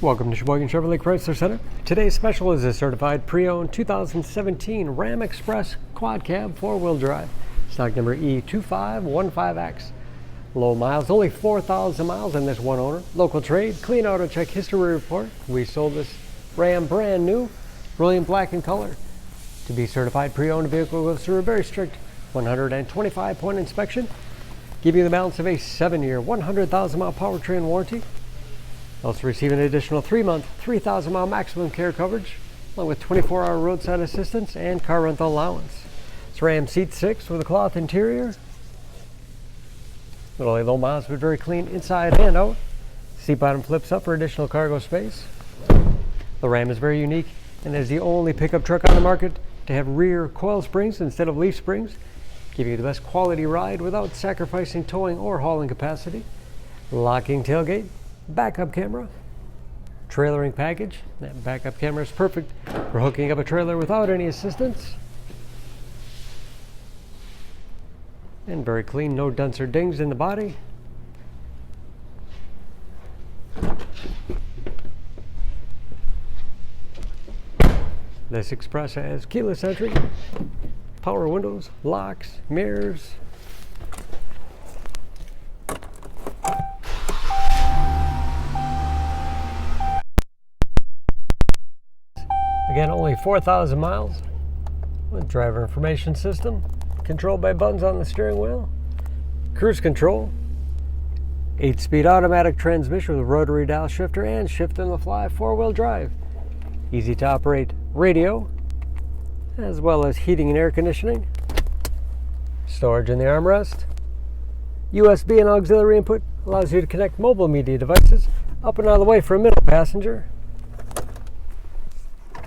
Welcome to Sheboygan Chevrolet Chrysler Center. Today's special is a certified pre-owned 2017 Ram Express Quad Cab 4-wheel drive. Stock number E2515X. Low miles, only 4,000 miles on this one owner. Local trade, clean auto check history report. We sold this Ram brand new, brilliant black in color. To be certified pre-owned, vehicle goes through a very strict 125-point inspection. Give you the balance of a 7-year, 100,000-mile powertrain warranty. Also receive an additional 3-month, 3,000-mile maximum care coverage, along with 24-hour roadside assistance and car rental allowance. It's Ram Seat 6 with a cloth interior. Not only low miles, but very clean inside and out. Seat bottom flips up for additional cargo space. The Ram is very unique and is the only pickup truck on the market to have rear coil springs instead of leaf springs, giving you the best quality ride without sacrificing towing or hauling capacity. Locking tailgate. Backup camera, trailering package. That backup camera is perfect for hooking up a trailer without any assistance. And very clean, no dents or dings in the body. This Express has keyless entry, power windows, locks, mirrors. Again, only 4,000 miles with driver information system, controlled by buttons on the steering wheel, cruise control, 8-speed automatic transmission with rotary dial shifter and shift on the fly 4-wheel drive, easy to operate radio, as well as heating and air conditioning, storage in the armrest, USB and auxiliary input allows you to connect mobile media devices up and out of the way for a middle passenger.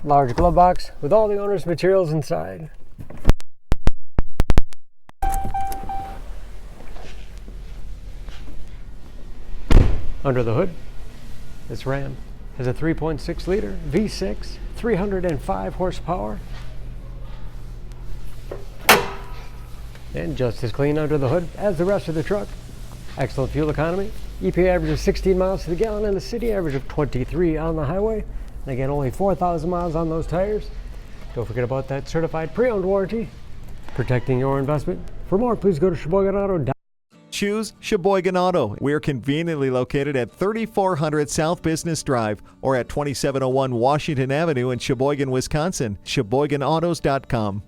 Large glove box with all the owner's materials inside. Under the hood, this Ram has a 3.6-liter V6, 305 horsepower. And just as clean under the hood as the rest of the truck. Excellent fuel economy. EPA average of 16 miles to the gallon and the city average of 23 on the highway. And again, only 4,000 miles on those tires. Don't forget about that certified pre-owned warranty, protecting your investment. For more, please go to SheboyganAuto.com. Choose Sheboygan Auto. We're conveniently located at 3400 South Business Drive or at 2701 Washington Avenue in Sheboygan, Wisconsin. SheboyganAutos.com.